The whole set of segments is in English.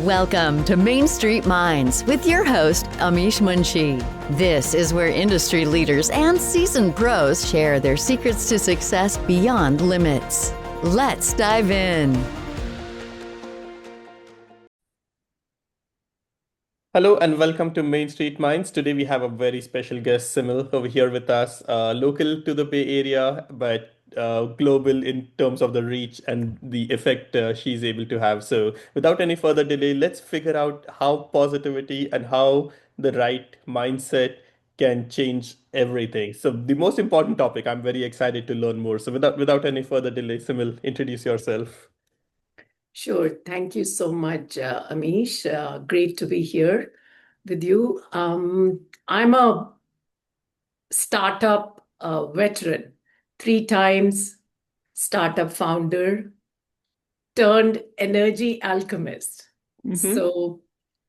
Welcome to Main Street Minds with your host, Amish Munshi. This is where industry leaders and seasoned pros share their secrets to success beyond limits. Let's dive in. Hello and welcome to Main Street Minds. Today we have a very special guest, Simil, over here with us, local to the Bay Area, but global in terms of the reach and the effect she's able to have. So, without any further delay, let's figure out how positivity and how the right mindset can change everything. So, the most important topic, I'm very excited to learn more. So, without any further delay, Simil, introduce yourself. Sure. Thank you so much, Amish. Great to be here with you. I'm a startup veteran, 3 times startup founder turned energy alchemist. Mm-hmm. So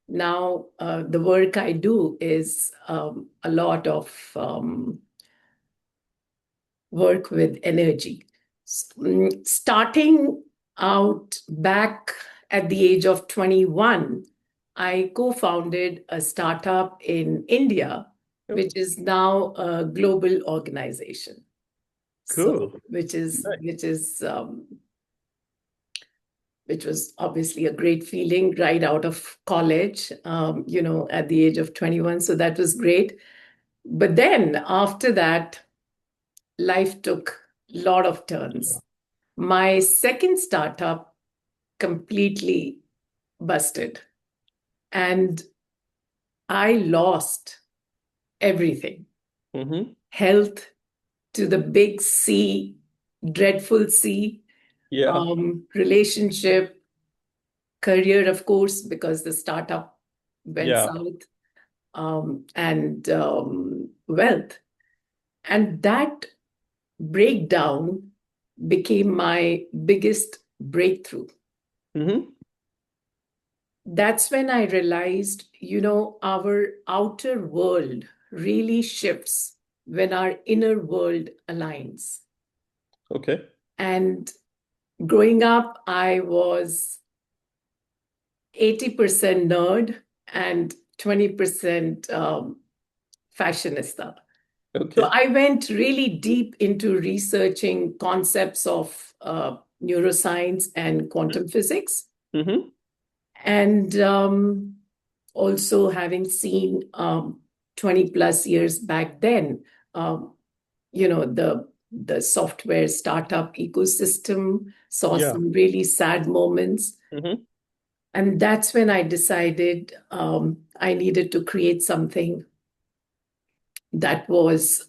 now the work I do is a lot of work with energy. Starting out back at the age of 21, I co-founded a startup in India, which is now a global organization. Cool. So, which was obviously a great feeling right out of college, at the age of 21. So that was great. But then after that, life took a lot of turns. My second startup completely busted, and I lost everything. Mm-hmm. Health to the big C, dreadful C, Yeah. relationship, career, of course, because the startup went Yeah. south, and wealth. And that breakdown became my biggest breakthrough. Mm-hmm. That's when I realized, our outer world really shifts when our inner world aligns. Okay. And growing up, I was 80% nerd and 20% fashionista. So Okay. I went really deep into researching concepts of neuroscience and quantum physics. Mm-hmm. And also having seen 20 plus years back then, um, the software startup ecosystem, saw Yeah. some really sad moments. Mm-hmm. And that's when I decided I needed to create something that was,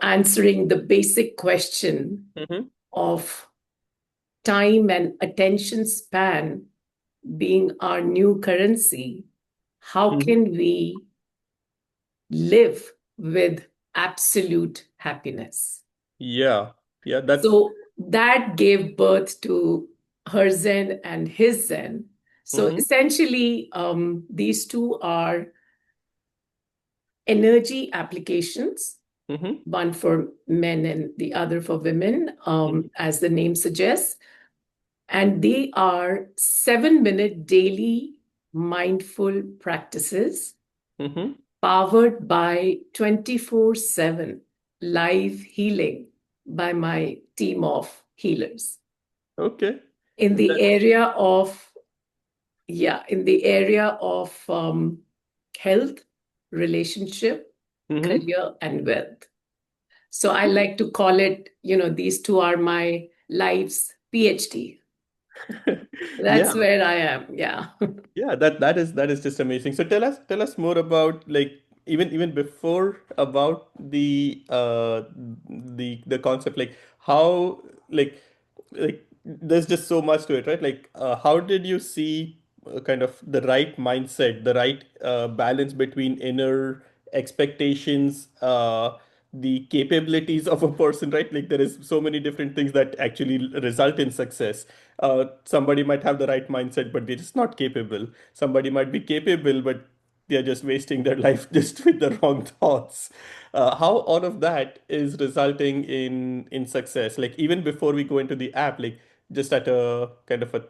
answering the basic question Mm-hmm. of time and attention span being our new currency. How Mm-hmm. can we live with absolute happiness? Yeah. Yeah. That's. So that gave birth to her Zen and his Zen. So Mm-hmm. essentially, these two are energy applications, Mm-hmm. one for men and the other for women, as the name suggests. And they are 7-minute daily mindful practices Mm-hmm. powered by 24/7 live healing by my team of healers Okay. in the That. area of health, relationship, Mm-hmm. career, and wealth. So I like to call it, these two are my life's PhD. Yeah. That's where I am. Yeah. Yeah. That is just amazing. So tell us more about, like, even before, about the concept, like how, like there's just so much to it, right? Like, how did you see kind of the right mindset, the right balance between inner expectations, the capabilities of a person, right? Like, there is so many different things that actually result in success. Somebody might have the right mindset, but they're just not capable. Somebody might be capable, but they're just wasting their life just with the wrong thoughts. How all of that is resulting in success? Like, even before we go into the app, like, just at a kind of a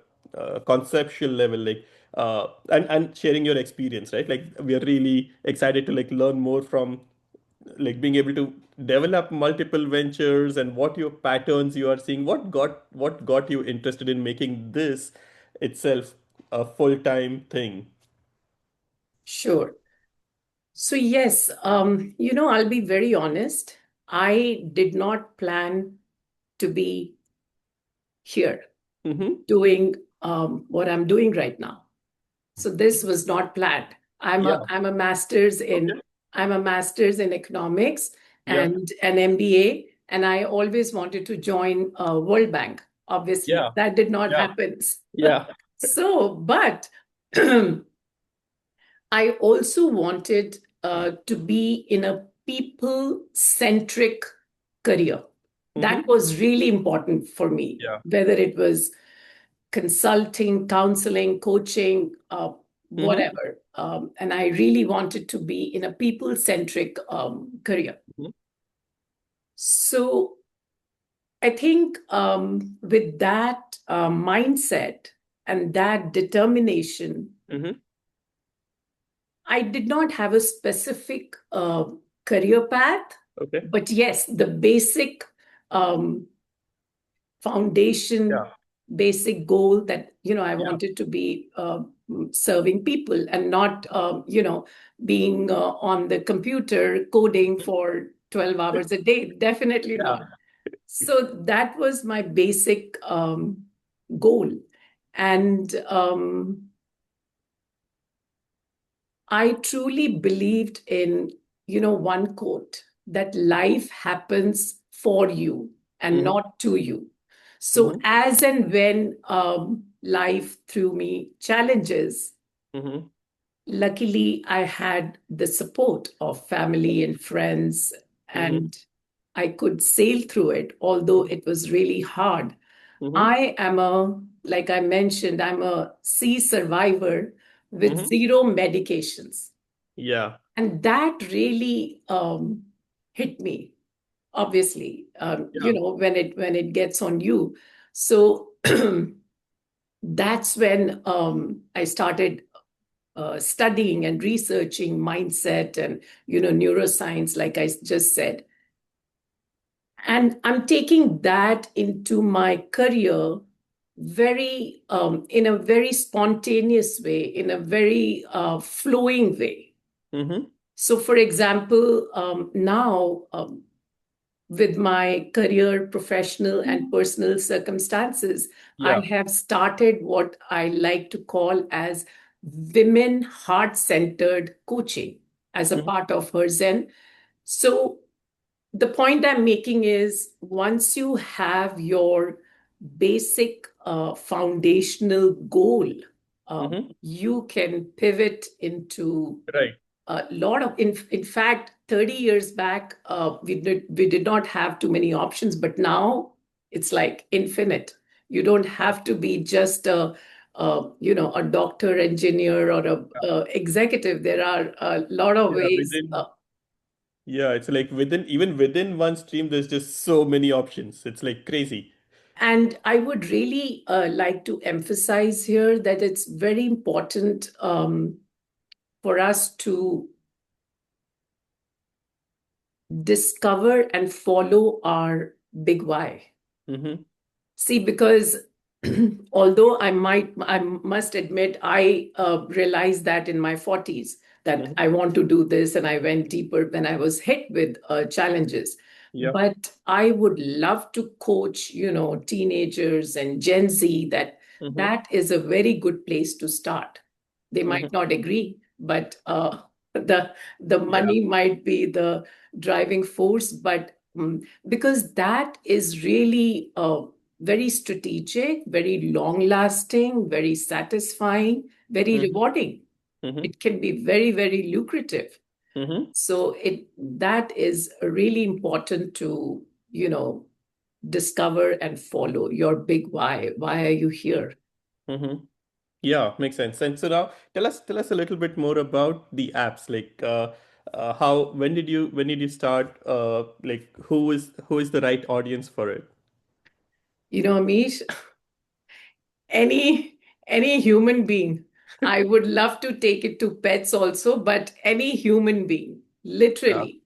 conceptual level, like and sharing your experience, right? Like we are really excited to like learn more from like being able to develop multiple ventures and what your patterns you are seeing, what got you interested in making this itself a full-time thing. Sure. So, yes, I'll be very honest. I did not plan to be here Mm-hmm. doing what I'm doing right now. So this was not planned. I'm a Yeah. I'm a master's in Okay. I'm a master's in economics Yeah. and an MBA, and I always wanted to join World Bank. Obviously, Yeah. that did not Yeah. happen. Yeah. So, but I also wanted to be in a people-centric career. That Mm-hmm. was really important for me, Yeah. whether it was consulting, counseling, coaching, Mm-hmm. whatever. And I really wanted to be in a people-centric career. Mm-hmm. So I think with that mindset and that determination, Mm-hmm. I did not have a specific career path, Okay. but yes, the basic um, foundation, Yeah. basic goal that I Yeah. wanted to be serving people and not being on the computer coding for 12 hours a day. Definitely not. Yeah. So that was my basic goal. And I truly believed in, one quote that life happens for you and Mm-hmm. not to you. So Mm-hmm. as and when life threw me challenges, Mm-hmm. luckily I had the support of family and friends, Mm-hmm. and I could sail through it, although it was really hard. Mm-hmm. Like I mentioned, I'm a sea survivor with Mm-hmm. zero medications. Yeah. And that really hit me, obviously, Yeah. when it gets on you. So that's when I started studying and researching mindset and neuroscience, like I just said. And I'm taking that into my career very in a very spontaneous way, in a very flowing way. Mm-hmm. So, for example, now with my career, professional, and personal circumstances, I Yeah. have started what I like to call as women heart-centered coaching as a Mm-hmm. part of her Zen. So the point I'm making is once you have your basic foundational goal, Mm-hmm. you can pivot into Right. a lot of in fact 30 years back we did not have too many options, but now it's like infinite. You don't Yeah. have to be just a doctor, engineer, or a executive. There are a lot of Yeah. ways. Yeah, it's like even within one stream, there's just so many options. It's like crazy. And I would really like to emphasize here that it's very important for us to discover and follow our big why. Mm-hmm. See, because although I must admit, I realized that in my 40s that Mm-hmm. I want to do this, and I went deeper when I was hit with challenges. Yeah. But I would love to coach, teenagers and Gen Z. Mm-hmm. That is a very good place to start. They Mm-hmm. might not agree, but the Yeah. money might be the driving force. But because that is really very strategic, very long lasting, very satisfying, very Mm-hmm. rewarding. Mm-hmm. It can be very, very lucrative. Mm-hmm. So that is really important to, discover and follow your big why. Why are you here? Mm-hmm. Yeah, makes sense. And so now tell us a little bit more about the apps. Like how when did you start? Like who is the right audience for it? Amish, any Any human being. I would love to take it to pets also, but any human being, Yeah. literally,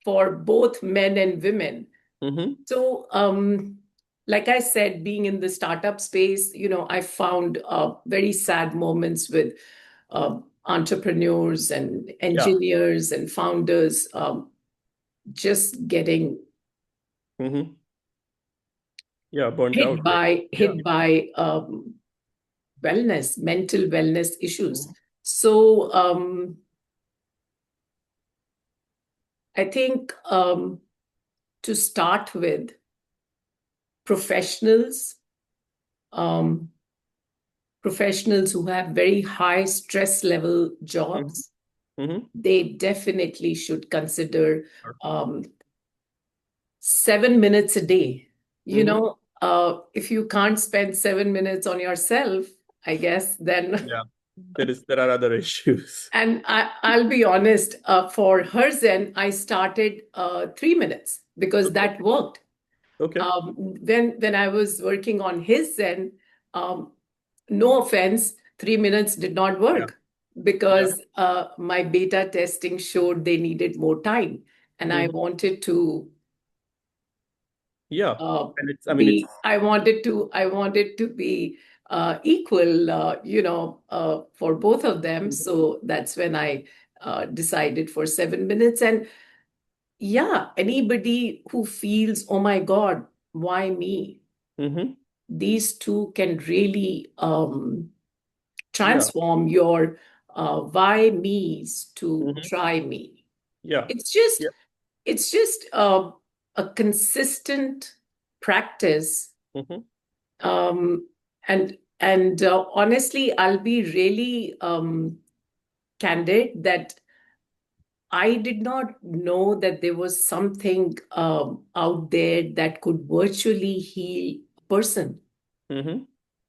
for both men and women. Mm-hmm. So, like I said, being in the startup space, I found very sad moments with entrepreneurs and Yeah. engineers and founders just getting Mm-hmm. Yeah. Burnt hit out. Like, by yeah. hit by mental wellness issues. So I think to start with, professionals, um, professionals who have very high stress level Mm-hmm. jobs, Mm-hmm. they definitely should consider um, 7 minutes a day. Mm-hmm. If you can't spend 7 minutes on yourself, I guess, then. Yeah. There are other issues. And I'll be honest, for her Zen, I started 3 minutes because Okay. that worked. Okay. When I was working on his Zen, um, no offense, 3 minutes did not Yeah. work Yeah. because my beta testing showed they needed more time, and I Mm-hmm. wanted to Yeah. uh, And I mean, it's, I wanted to be equal, for both of them. mm-hmm. So that's when I decided for 7 minutes. And yeah, anybody who feels, oh my God, why me? Mm-hmm. These two can really Yeah. transform your why me's to Mm-hmm. try me. Yeah. It's just Yeah. it's just a consistent practice. Mm-hmm. And honestly, I'll be really candid that I did not know that there was something out there that could virtually heal a person. Mm-hmm.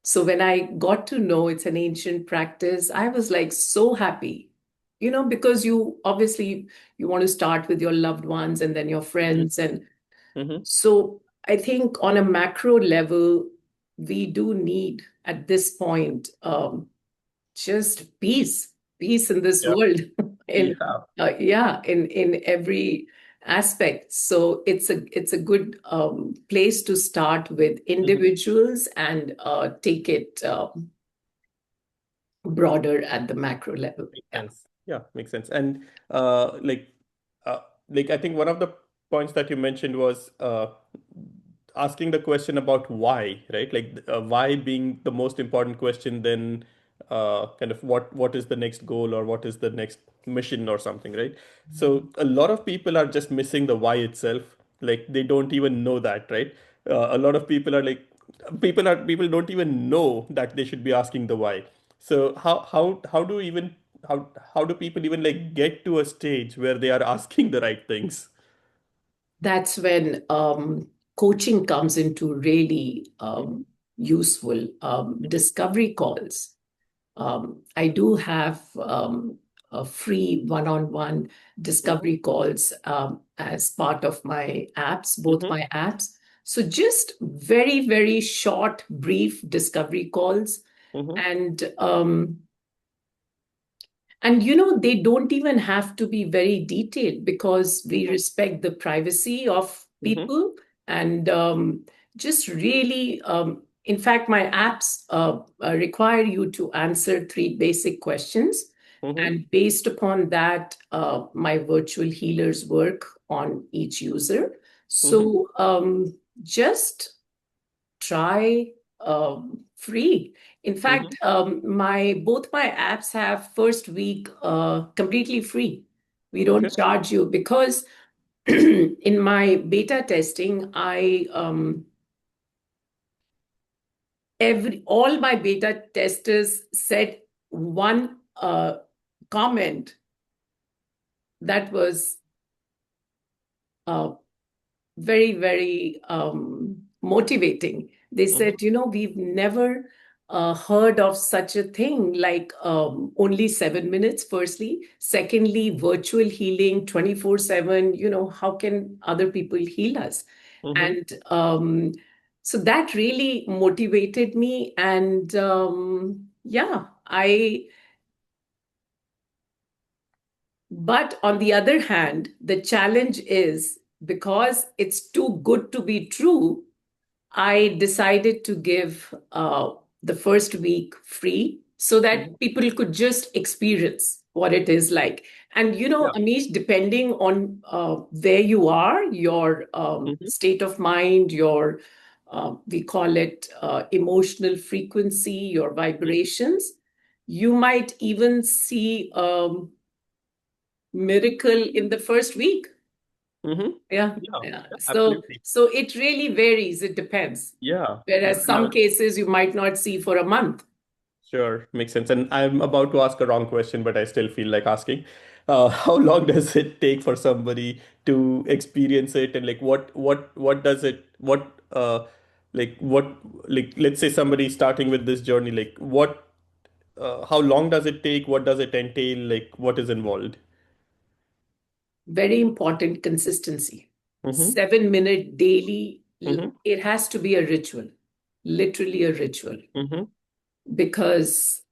So when I got to know it's an ancient practice, I was like so happy. Because you obviously you want to start with your loved ones and then your friends. And Mm-hmm. so I think on a macro level, we do need at this point just peace in this Yeah. world, in Yeah. yeah, in every aspect. So it's a good place to start with Mm-hmm. individuals and take it broader at the macro level. Makes Yeah. sense. Yeah, makes sense. And uh, like I think one of the points that you mentioned was asking the question about why, right? Like why being the most important question, then kind of what is the next goal or what is the next mission or something, right? So a lot of people are just missing the why itself. Like they don't even know that, right? A lot of people are like people don't even know that they should be asking the why. So how do people even like get to a stage where they are asking the right things? That's when coaching comes into really useful discovery calls. I do have a free one-on-one discovery calls as part of my apps, both Mm-hmm. my apps. So just very, very short, brief discovery calls. Mm-hmm. And they don't even have to be very detailed because we respect the privacy of Mm-hmm. people. And just really, in fact, my apps require you to answer three basic questions. Mm-hmm. And based upon that, my virtual healers work on each user. Mm-hmm. So just try free. In Mm-hmm. fact, my both my apps have first week completely free. We Okay. don't charge you because in my beta testing, I every all my beta testers said one comment that was uh, very, very motivating. They Mm-hmm. said, we've never heard of such a thing like only 7 minutes, firstly. Secondly, virtual healing 24/7. How can other people heal us? Mm-hmm. And So that really motivated me. And yeah, but on the other hand, the challenge is because it's too good to be true, I decided to give the first week free so Mhm. that people could just experience what it is like. And, Yeah. Amish, depending on where you are, your Hmm. state of mind, your, we call it emotional frequency, your vibrations, you might even see miracle in the first week. Hmm. Yeah, Yeah. yeah. Yeah, So absolutely. so it really varies. It depends. Yeah. Whereas Yeah. some cases you might not see for a month. Sure, makes sense. And I'm about to ask a wrong question, but I still feel like asking. How long does it take for somebody to experience it, and like what does it what like let's say somebody starting with this journey, like what how long does it take? What does it entail? Like what is involved? Very important consistency. Mm-hmm. 7 minute daily. Mm-hmm. It has to be a ritual, literally a ritual, Mm-hmm. because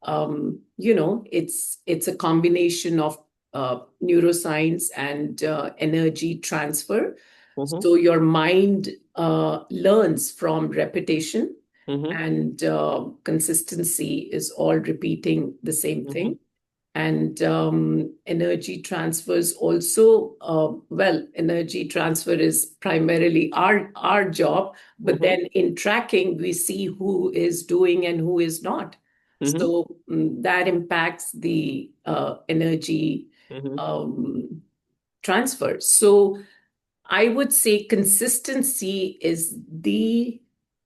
it's a combination of neuroscience and energy transfer. Mm-hmm. So your mind learns from repetition, Mm-hmm. and consistency is all repeating the same Mm-hmm. thing. And energy transfers also, well, energy transfer is primarily our job, but Mm-hmm. then in tracking we see who is doing and who is not. Mm-hmm. So that impacts the energy Mm-hmm. um, transfer. So I would say consistency is the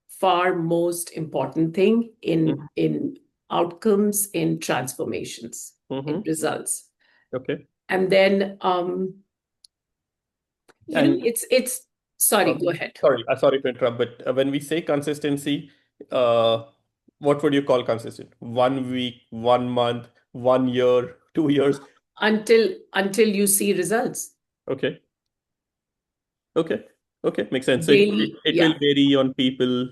far most important thing in outcomes, in transformations, in Mm-hmm. results. Okay. And then And it's sorry, go ahead. sorry to interrupt, but when we say consistency, uh, what would you call consistent? 1 week, 1 month, 1 year, 2 years? Until you see results. Okay. Okay. Okay. Makes sense. So Daily, it will yeah, vary on people,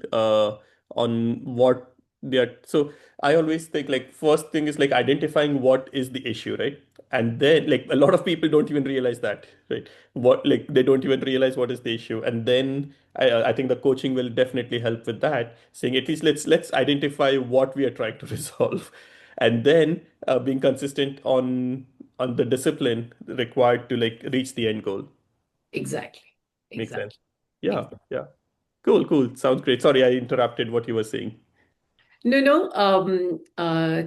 on what they are. So I always think like first thing is like identifying what is the issue, right? And then like a lot of people don't even realize that, right? What like they don't even realize what is the issue. And then I think the coaching will definitely help with that, saying at least let's identify what we are trying to resolve. And then being consistent on the discipline required to like reach the end goal. exactly. Makes sense. Exactly. Yeah, Exactly. yeah. Cool, cool. Sounds great. Sorry, I interrupted what you were saying. No,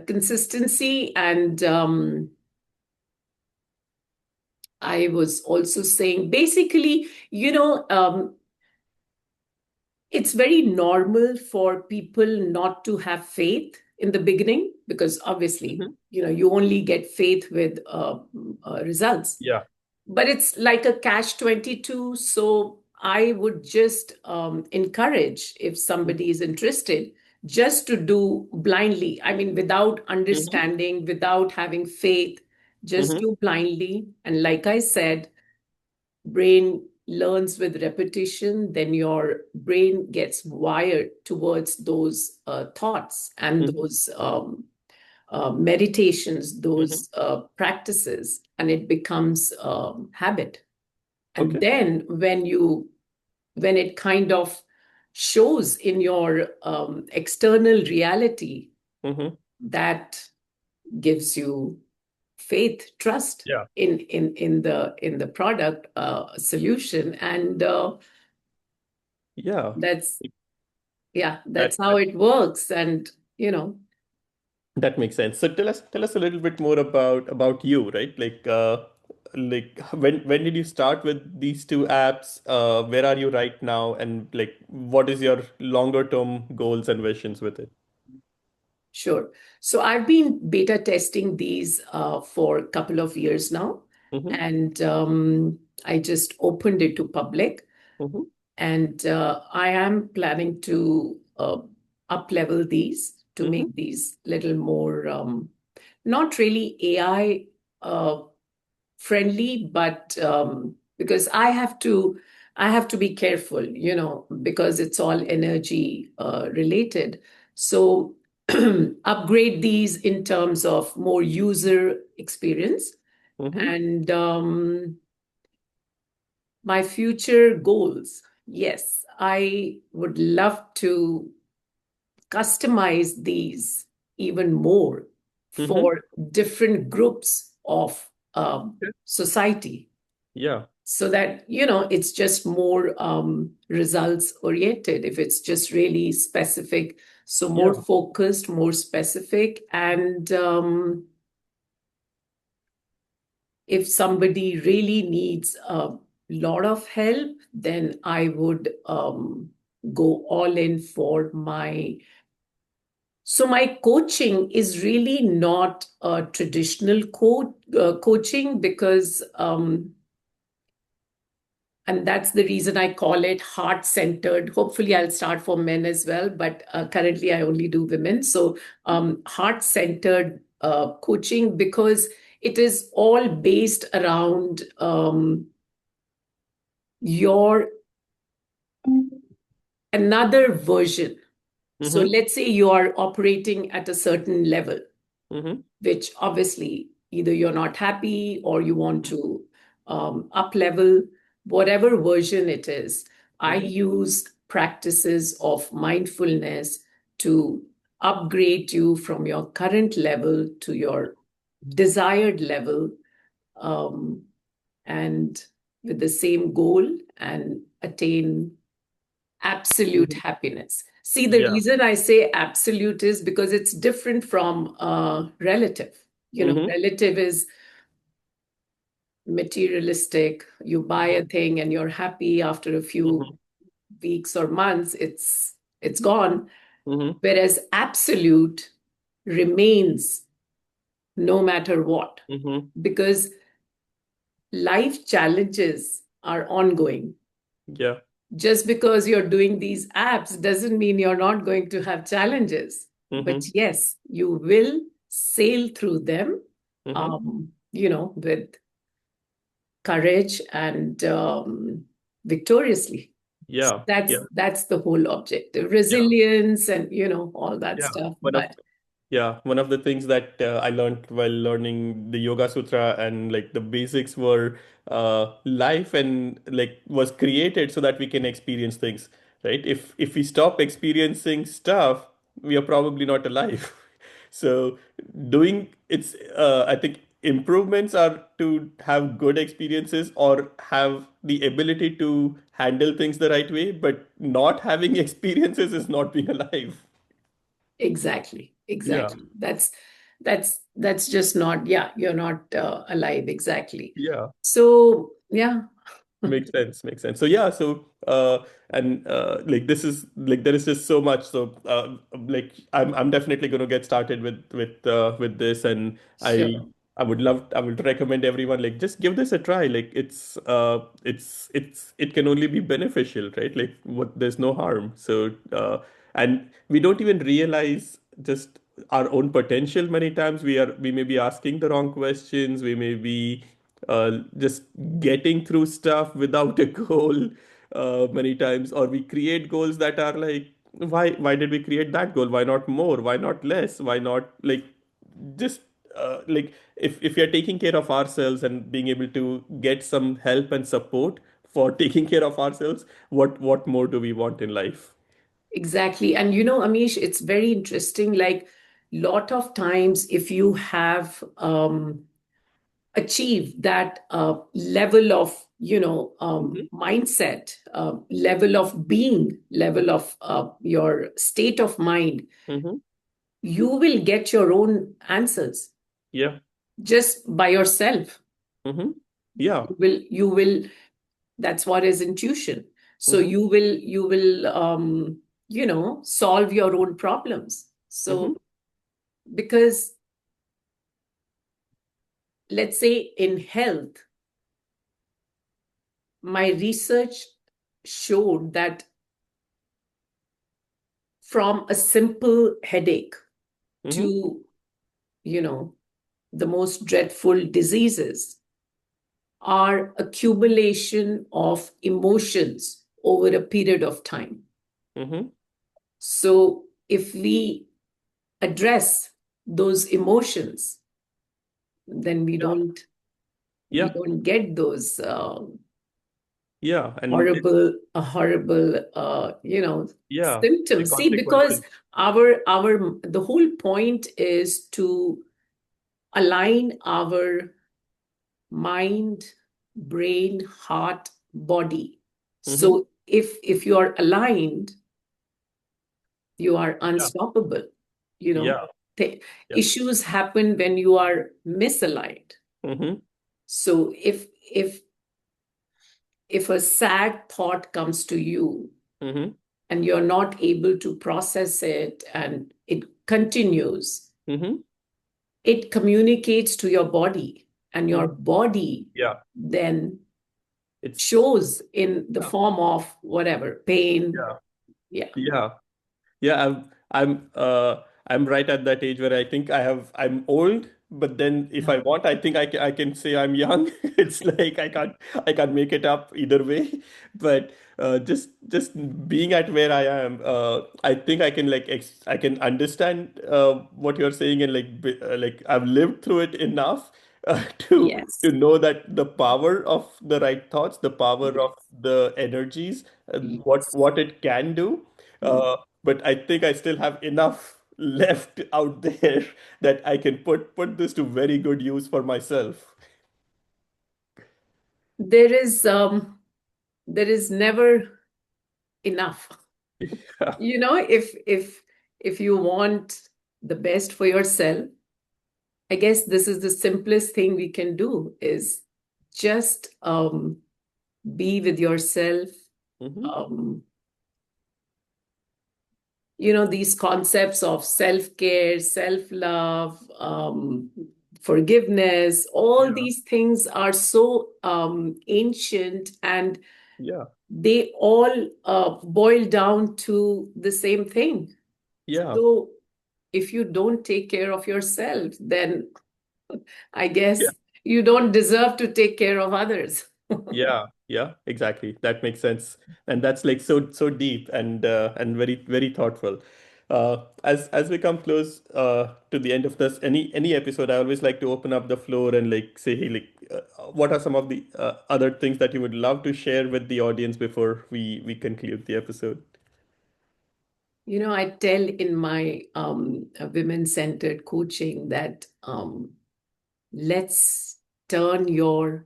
consistency. And I was also saying basically, it's very normal for people not to have faith in the beginning, because obviously, Hmm. you only get faith with results. Yeah. But it's like a catch 22. So I would just encourage, if somebody is interested, just to do blindly. I mean, without Hmm. understanding, without having faith, just Hmm. do blindly. And like I said, brain learns with repetition, then your brain gets wired towards those thoughts and Hmm. those meditations, Hmm. those practices, and it becomes habit. And Okay. then when it kind of shows in your external reality, Hmm. that gives you faith, trust Yeah. in the product solution. And Yeah. that's yeah, That that's how that it works. And you know that makes sense. So tell us a little bit more about you, right? Like when did you start with these two apps? Where are you right now? And like what is your longer term goals and visions with it? Sure. So I've been beta testing these for a couple of years now, Mm-hmm. and I just opened it to public. Mm-hmm. And I am planning to up level these to Mm-hmm. make these little more, not really AI friendly, but because I have to I have to be careful, because it's all energy related. So upgrade these in terms of more user experience. Mm-hmm. And my future goals. Yes, I would love to customize these even more Mm-hmm. for different groups of society, Yeah. so that it's just more results oriented. If it's just really specific, so more Yeah. focused, more specific. And if somebody really needs a lot of help, then I would go all in for my coaching is really not a traditional coaching, because and that's the reason I call it heart-centered. Hopefully, I'll start for men as well, but currently I only do women. So, heart-centered coaching, because it is all based around your another version. So, Mm-hmm. let's say you are operating at a certain level, Mm-hmm. which obviously either you're not happy or you want to up level, whatever version it is. I Mm-hmm. use practices of mindfulness to upgrade you from your current level to your desired level, um, and with the same goal, and attain absolute Mm-hmm. happiness. See, the Yeah. reason I say absolute is because it's different from relative. Mm-hmm. Relative is materialistic. You buy a thing and you're happy after a few Mm-hmm. weeks or months, it's gone. Mm-hmm. Whereas absolute remains no matter what, Mm-hmm. because life challenges are ongoing. Yeah. Just because you're doing these apps doesn't mean you're not going to have challenges. But Mm-hmm. yes, you will sail through them, Mm-hmm. with courage and victoriously. So Yeah. that's Yeah. that's the whole objective, Yeah. resilience, and all that Yeah. stuff. One of But Yeah, one of the things that I learned while learning the Yoga Sutra and like the basics were life and like was created so that we can experience things, right? If we stop experiencing stuff, we are probably not alive. So doing it's I think improvements are to have good experiences or have the ability to handle things the right way, but not having experiences is not being alive. exactly, Yeah. exactly. That's just not, yeah, you're not alive. Exactly. Yeah. So yeah. Makes sense, makes sense. So yeah, so and like this is like there is just so much. So like I'm definitely going to get started with this, and Sure. I would recommend everyone like just give this a try. Like it can only be beneficial, right? Like what there's no harm. So and we don't even realize just our own potential many times. We may be asking the wrong questions. We may be just getting through stuff without a goal many times, or we create goals that are like, why did we create that goal? Why not more? Why not less? Why not like just like if you're taking care of ourselves and being able to get some help and support for taking care of ourselves, what more do we want in life? Exactly. And Amish, it's very interesting. Like, lot of times, if you have achieved that level of, Hmm. mindset, level of being, level of your state of mind, Hmm. you will get your own answers Yeah. just by yourself. Hmm. Yeah. You will That's what is intuition. So Hmm. you will solve your own problems. So Hmm. because let's say in health, my research showed that from a simple headache Hmm. to you know the most dreadful diseases, are accumulation of emotions over a period of time. Mm-hmm. So if we address those emotions, then we Yeah. don't we Yeah. don't get those Yeah. And horrible yeah, the symptoms. See, because consequences. our the whole point is to align our mind, brain, heart, body. Mm-hmm. So if you are aligned, you are Yeah. unstoppable. You know, Yeah. the Yeah. issues happen when you are misaligned. Mm-hmm. So if a sad thought comes to you Mm-hmm. and you're not able to process it and it continues, Mm-hmm. it communicates to your body, and your Mm-hmm. body Yeah. then It's shows in the yeah. form of whatever pain. Yeah. Yeah. Yeah. Yeah, I'm right at that age where I think I'm old, but then if I want, I think I can say I'm young. It's like I can't make it up either way. But just being at where I am, I think I can I can understand what you're saying, and like I've lived through it enough to Yes. know that the power of the right thoughts, the power of the energies, Yes. what it can do. Mm. But I think I still have enough left out there that I can put this to very good use for myself. There is never enough. Yeah. If you want the best for yourself, I guess this is the simplest thing we can do is just be with yourself. Hmm. Um, these concepts of self-care, self-love, forgiveness, all Yeah. these things are so ancient, and Yeah. they all boil down to the same thing. Yeah. So if you don't take care of yourself, then I Yeah. guess you don't deserve to take care of others. Yeah. Yeah. Exactly. That makes sense. And that's like so deep and very very thoughtful. As we come close to the end of this any episode, I always like to open up the floor and like say, hey, like, what are some of the other things that you would love to share with the audience before we conclude the episode? I tell in my women-centered coaching that let's turn your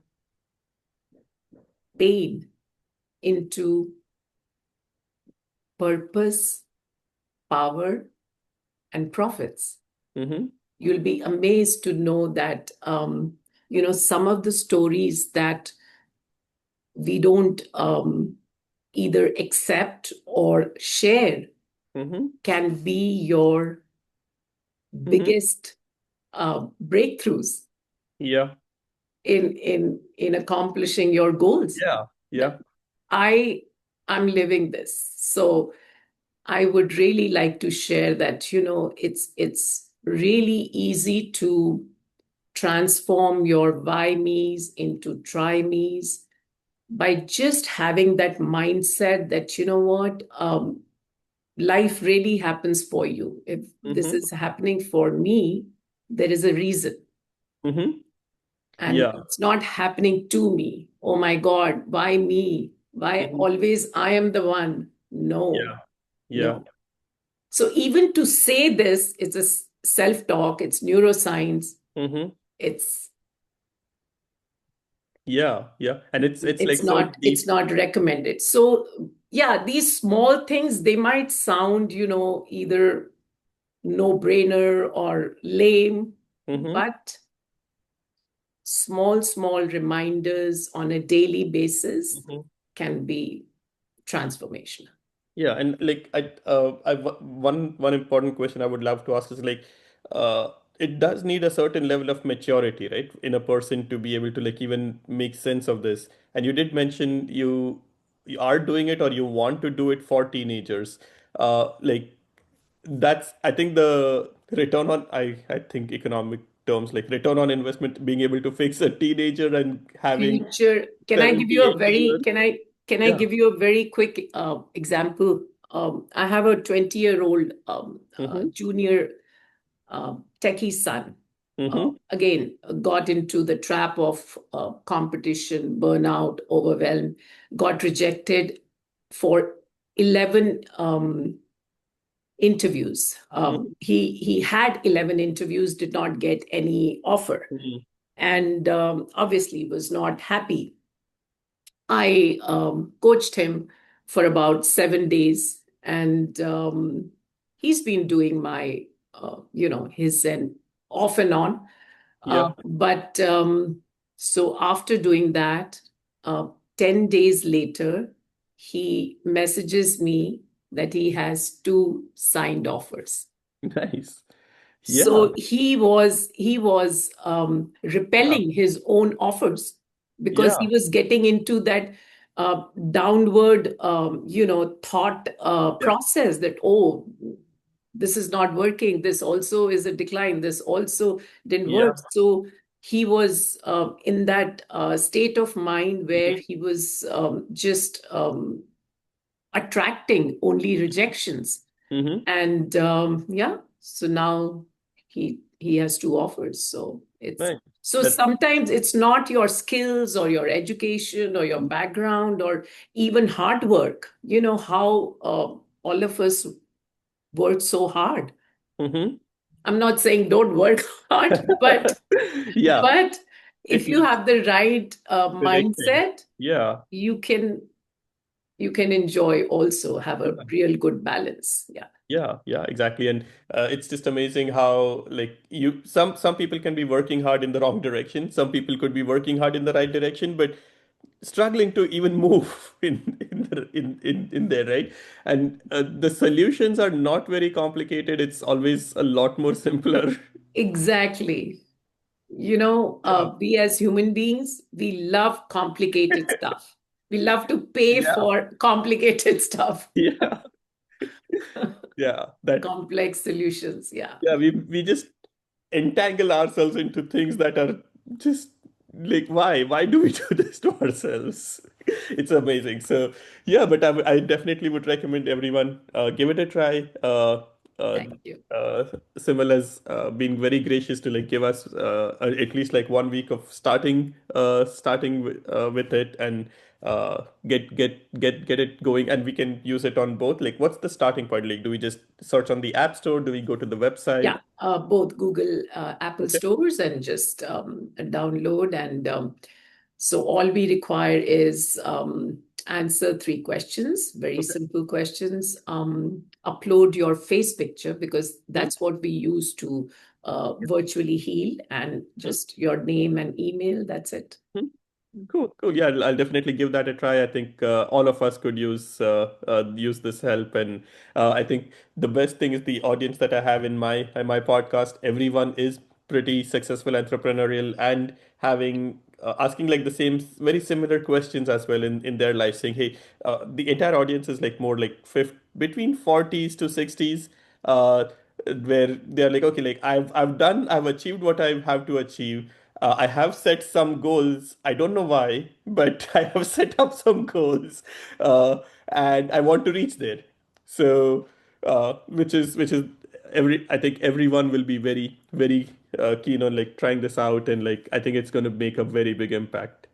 pain into purpose, power, and profits. Mm-hmm. You'll be amazed to know that some of the stories that we don't either accept or share Mm-hmm. can be your Mm-hmm. biggest breakthroughs Yeah. in accomplishing your goals. Yeah. That Yeah. I'm living this, so I would really like to share that it's really easy to transform your why me's into try me's by just having that mindset that what life really happens for you. If this Mm-hmm. is happening for me, there is a reason, Mm-hmm. and Yeah. it's not happening to me. Oh my God, why me? Why Mm-hmm. always I am the one? No, Yeah. Yeah. no. So even to say this, it's a self-talk, it's neuroscience, Mm-hmm. it's Yeah. Yeah. And it's like it's so not it's deep. not recommended. So yeah, these small things, they might sound either no-brainer or lame, Mm-hmm. but small reminders on a daily basis Mm-hmm. can be transformational. Yeah, and like one important question I would love to ask is like, it does need a certain level of maturity, right, in a person to be able to like even make sense of this. And you did mention you are doing it or you want to do it for teenagers. Like that's I think the return on I think economic terms like return on investment, being able to fix a teenager and having Future. Can I give 70, you a 80 very, years. can I Yeah. give you a very quick example? I have a 20-year-old Mm-hmm. junior techie son. Mm-hmm. Again, got into the trap of competition, burnout, overwhelm, got rejected for 11 interviews. He had 11 interviews, did not get any offer, Mm-hmm. and obviously was not happy. I coached him for about 7 days, and he's been doing my, his and off and on. Yeah. But so after doing that, 10 days later, he messages me that he has two signed offers. Nice. Yeah. So he was Yeah. repelling his own offers because he Yeah. was getting into that downward, thought Yeah. process that, oh, this is not working. This also is a decline. This also didn't Yeah. work. So he was in that state of mind where he was just attracting only rejections. Mm-hmm. And yeah, so now he has two offers. So it's Right. so That. sometimes it's not your skills or your education or your background or even hard work. You know how all of us work so hard. Mm-hmm. I'm not saying don't work hard, Yeah. but It if you needs have the right directing. mindset, Yeah. you can enjoy also have a real good balance. Yeah. Yeah, yeah, exactly. And it's just amazing how like some people can be working hard in the wrong direction. Some people could be working hard in the right direction, but struggling to even move in there, right? And the solutions are not very complicated. It's always a lot more simpler. Exactly. Yeah. We as human beings, we love complicated stuff. We love to pay Yeah. for complicated stuff, Yeah. Yeah. That. complex solutions. Yeah. Yeah, we just entangle ourselves into things that are just like why do we do this to ourselves? It's amazing. So yeah, but I definitely would recommend everyone give it a try. Uh, Thank you. Simal has been very gracious to like give us at least like 1 week of starting with it and get it going, and we can use it on both. Like, what's the starting point? Like, do we just search on the App Store? Do we go to the website? Yeah, both Google, Apple Okay. stores, and just download. And so all we require is answer 3 questions, very Okay. simple questions. Upload your face picture because Hmm. that's what we use to virtually heal, and just your name and email. That's it. Hmm. Cool, cool. Yeah, I'll definitely give that a try. I think all of us could use this help, and I think the best thing is the audience that I have in my podcast. Everyone is pretty successful, entrepreneurial, and having asking like the same very similar questions as well in their life. Saying, hey, the entire audience is like more like between 40s to 60s, where they're like, okay, like I've achieved what I have to achieve. I have set some goals. I don't know why, but I have set up some goals, and I want to reach there. So, which is every. I think everyone will be very very keen on like trying this out, and like I think it's going to make a very big impact.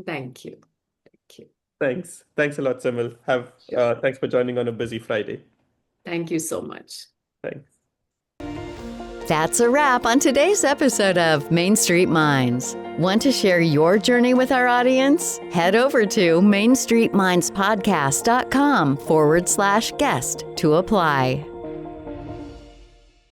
Thank you. Thank you. Thanks a lot, Simil. Have Sure. thanks for joining on a busy Friday. Thank you so much. Thanks. That's a wrap on today's episode of Main Street Minds. Want to share your journey with our audience? Head over to mainstreetmindspodcast.com/guest to apply.